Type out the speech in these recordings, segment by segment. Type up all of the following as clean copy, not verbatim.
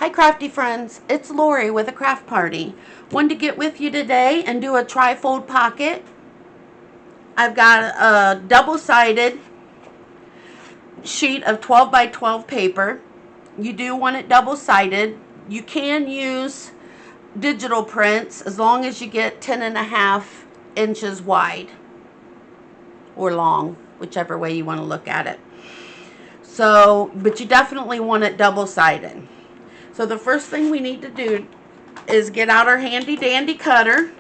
Hi crafty friends, it's Lori with a craft party. Wanted to get with you today and do a trifold pocket. I've got a double-sided sheet of 12 by 12 paper. You do want it double-sided. You can use digital prints as long as you get 10.5 inches wide or long, whichever way you want to look at it. So, but you definitely want it double-sided. So the first thing we need to do is get out our handy dandy cutter,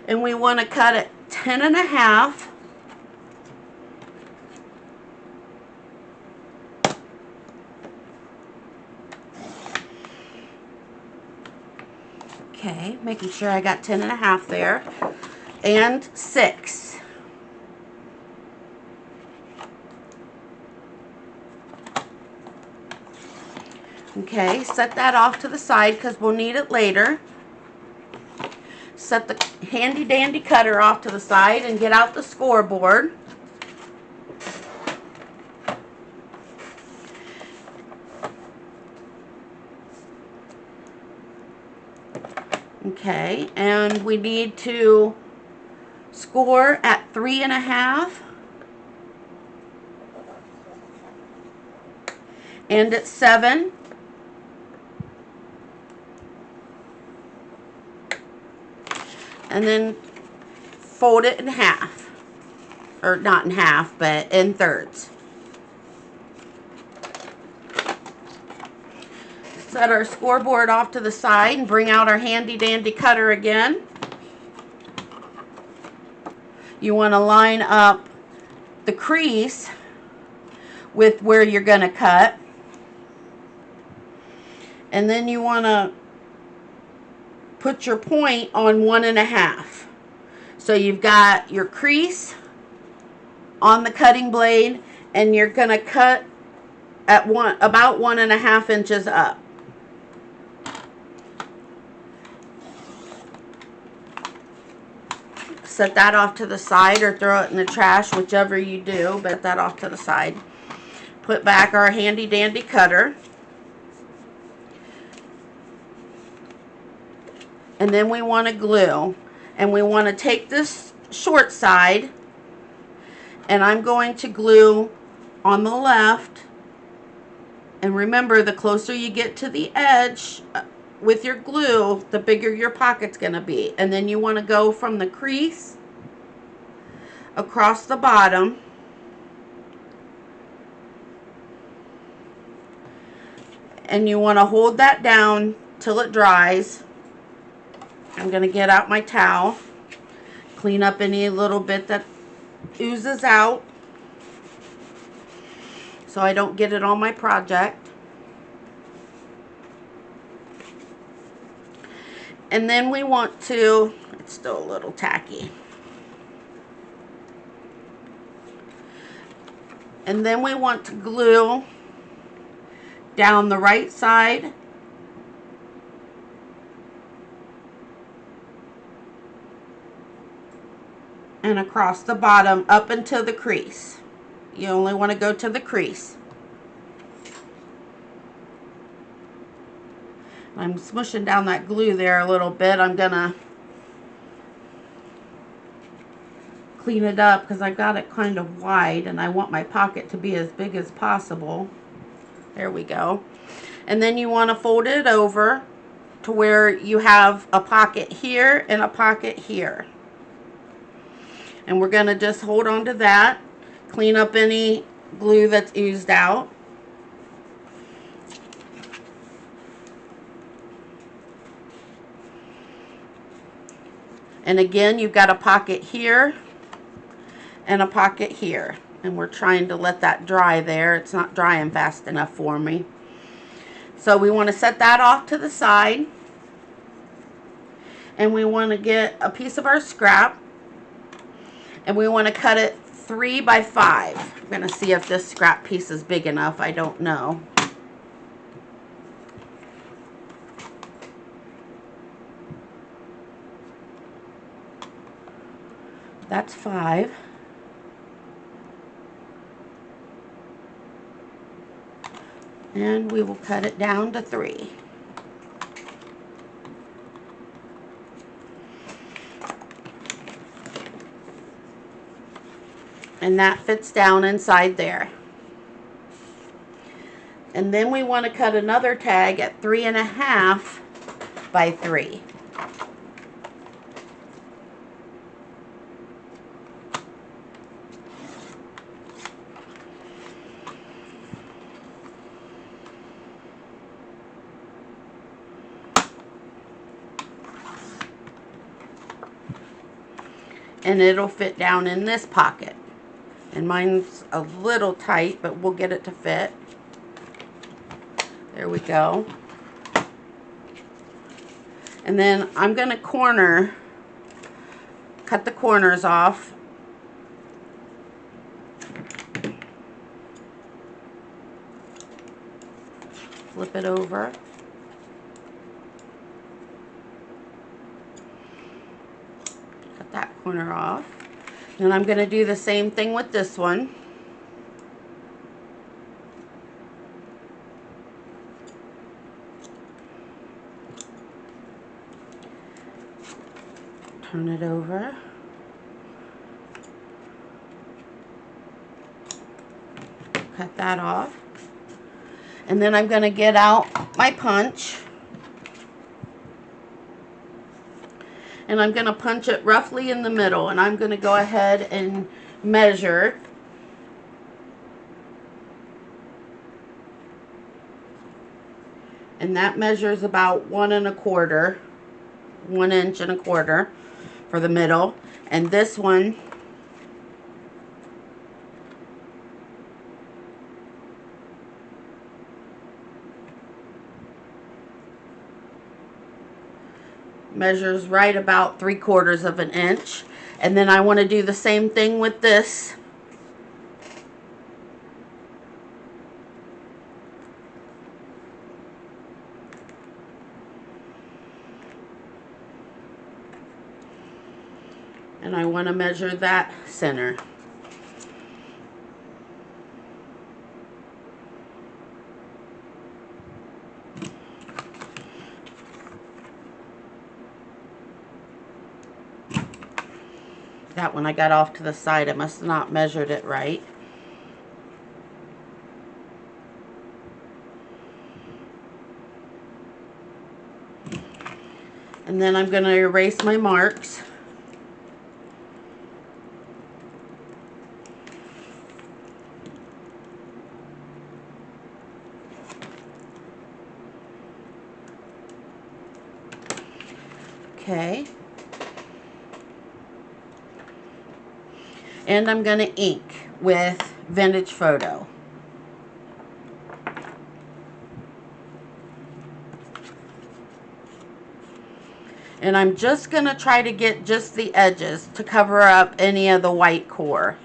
and we want to cut it 10.5. Okay, making sure I got 10.5 there, and 6. Okay, set that off to the side because we'll need it later. Set the handy dandy cutter off to the side and get out the scoreboard. Okay, and we need to score at 3.5 and at 7. And then fold it in half, or not in half, but in thirds. Set our scoreboard off to the side and bring out our handy dandy cutter again. You want to line up the crease with where you're going to cut. And then you want to put your point on 1.5. So you've got your crease on the cutting blade, and you're going to cut at about 1.5 inches up. Set that off to the side or throw it in the trash, whichever you do, but set that off to the side. Put back our handy dandy cutter. And then we want to glue. And we want to take this short side, and I'm going to glue on the left. And remember, the closer you get to the edge with your glue, the bigger your pocket's going to be. And then you want to go from the crease across the bottom and you want to hold that down till it dries. I'm going to get out my towel, clean up any little bit that oozes out so I don't get it on my project. And then we want to, it's still a little tacky. And then we want to glue down the right side and across the bottom up into the crease. You only want to go to the crease. I'm smushing down that glue there a little bit. I'm gonna clean it up because I got it kind of wide and I want my pocket to be as big as possible. There we go. And then you want to fold it over to where you have a pocket here and a pocket here. And we're going to just hold on to that, clean up any glue that's oozed out. And again, you've got a pocket here and a pocket here. And we're trying to let that dry there. It's not drying fast enough for me. So we want to set that off to the side. And we want to get a piece of our scrap. And we want to cut it 3 by 5. I'm going to see if this scrap piece is big enough. I don't know. That's 5. And we will cut it down to 3. And that fits down inside there. And then we want to cut another tag at 3.5 by 3. And it'll fit down in this pocket. And mine's a little tight, but we'll get it to fit. There we go. And then I'm going to cut the corners off. Flip it over. Cut that corner off. And I'm going to do the same thing with this one. Turn it over. Cut that off. And then I'm going to get out my punch. And I'm going to punch it roughly in the middle. And I'm going to go ahead and measure. And that measures about 1 1/4 inch and a quarter for the middle. And this one measures right about 3/4 of an inch. And then I want to do the same thing with this. And I want to measure that center. That one I got off to the side. I must have not measured it right. And then I'm going to erase my marks. Okay. And I'm going to ink with Vintage Photo. And I'm just going to try to get just the edges to cover up any of the white core.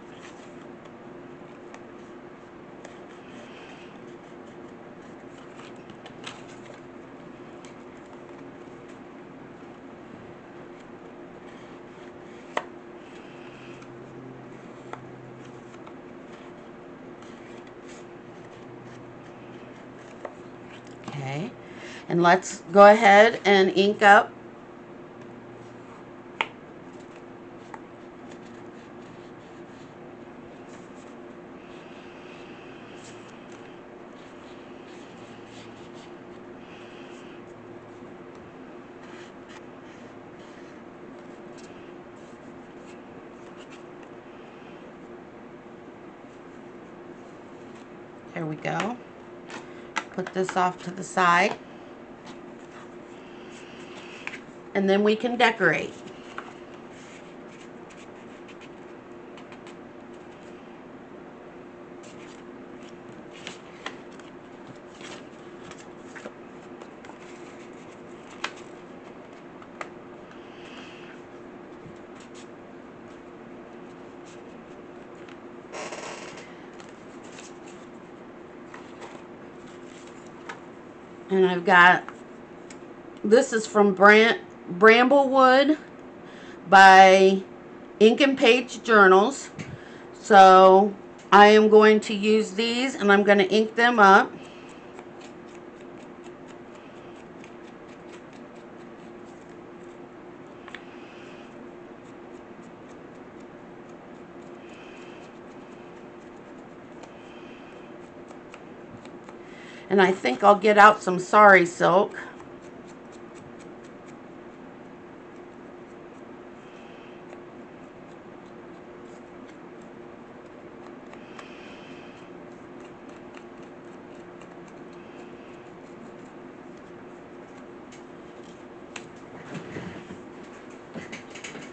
Okay, and let's go ahead and ink up. There we go. Put this off to the side. And then we can decorate. And I've got, this is from Bramblewood by Ink and Page Journals. So I am going to use these and I'm going to ink them up. And I think I'll get out some sari silk.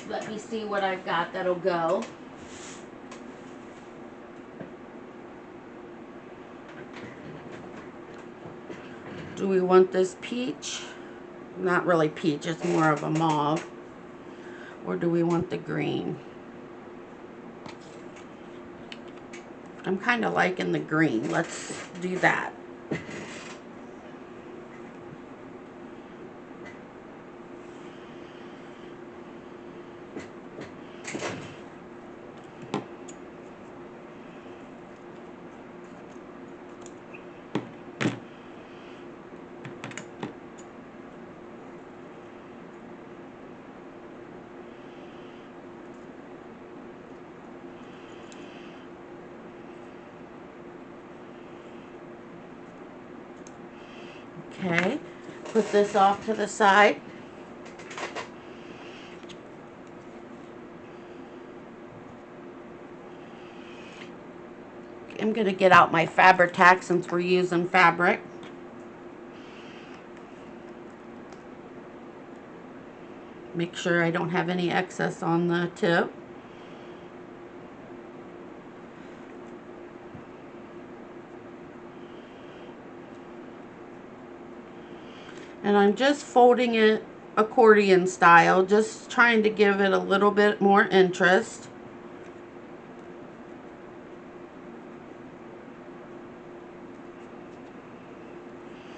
Let me see what I've got that'll go. Do we want this peach? Not really peach, it's more of a mauve. Or do we want the green? I'm kind of liking the green. Let's do that. Okay, put this off to the side. I'm going to get out my Fabri-Tac since we're using fabric. Make sure I don't have any excess on the tip. And I'm just folding it accordion style, just trying to give it a little bit more interest.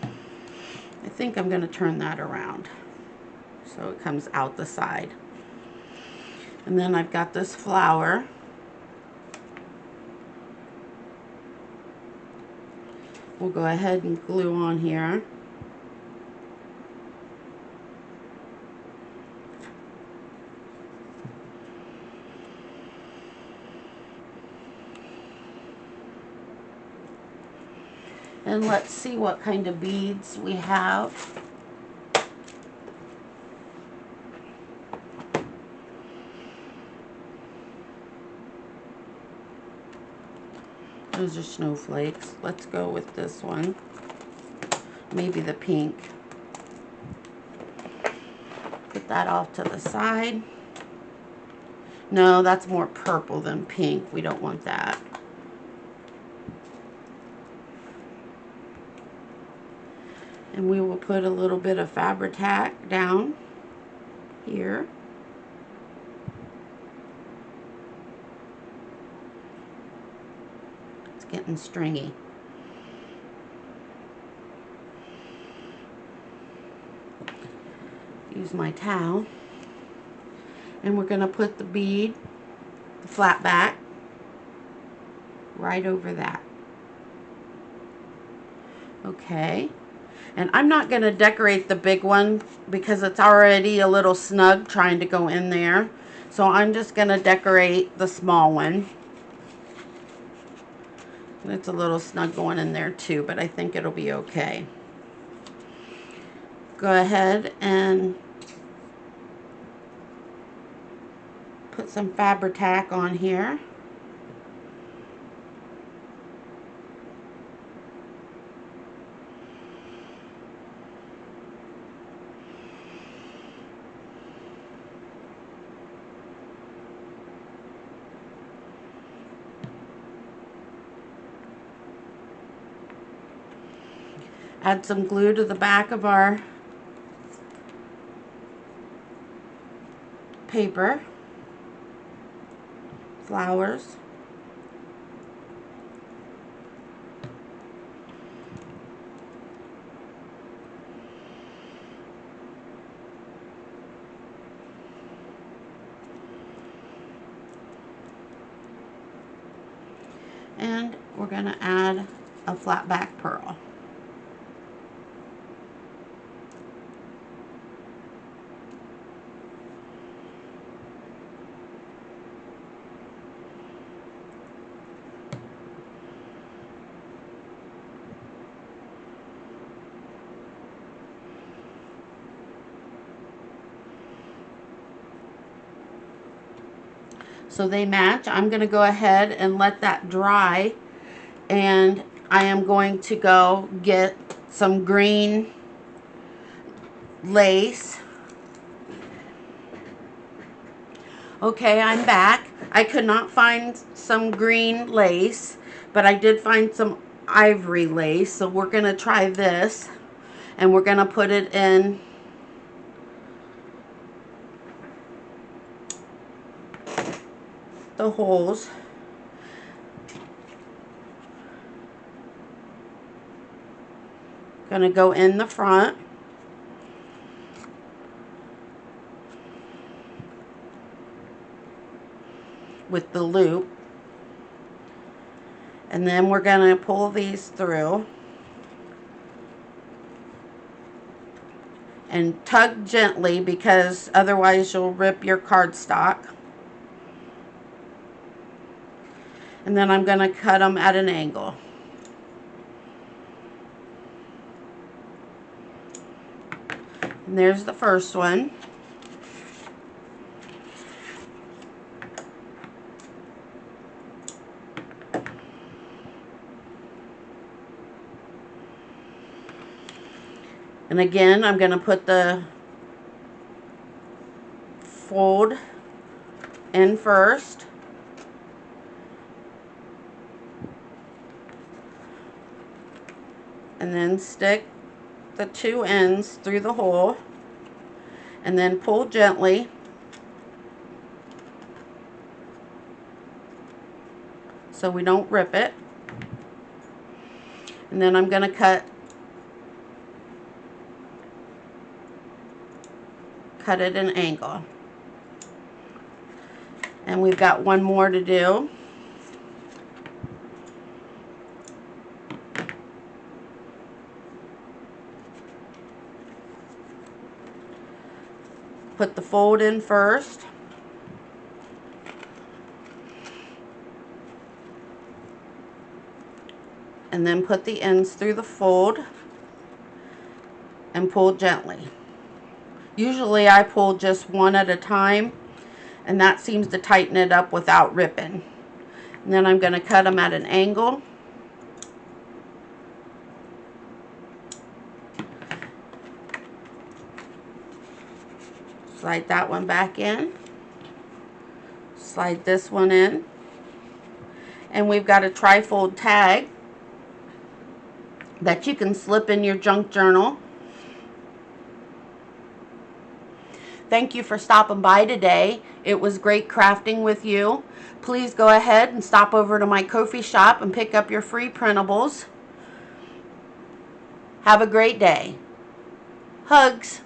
I think I'm going to turn that around so it comes out the side. And then I've got this flower. We'll go ahead and glue on here. And let's see what kind of beads we have. Those are snowflakes. Let's go with this one. Maybe the pink. Put that off to the side. No, that's more purple than pink. We don't want that. And we will put a little bit of Fabri-Tac down here. It's getting stringy. Use my towel. And we're going to put the bead, the flat back, right over that. Okay. And I'm not going to decorate the big one because it's already a little snug trying to go in there. So I'm just going to decorate the small one. It's a little snug going in there too, but I think it'll be okay. Go ahead and put some Fabri-Tac on here. Add some glue to the back of our paper. Flowers. And we're going to add a flat back pearl. so they match. I'm going to go ahead and let that dry, and I am going to go get some green lace. Okay, I'm back. I could not find some green lace, but I did find some ivory lace, so we're going to try this, and we're going to put it in the holes. Going to go in the front. With the loop. And then we're going to pull these through. And tug gently, because otherwise you'll rip your cardstock. And then I'm going to cut them at an angle. And there's the first one. And again, I'm going to put the fold in first. And then stick the two ends through the hole. And then pull gently. So we don't rip it. And then I'm going to cut at an angle. And we've got one more to do. Put the fold in first. And then put the ends through the fold and pull gently. Usually I pull just one at a time, and that seems to tighten it up without ripping. And then I'm going to cut them at an angle. Slide that one back in. Slide this one in. And we've got a trifold tag that you can slip in your junk journal. Thank you for stopping by today. It was great crafting with you. Please go ahead and stop over to my Ko-fi shop and pick up your free printables. Have a great day. Hugs.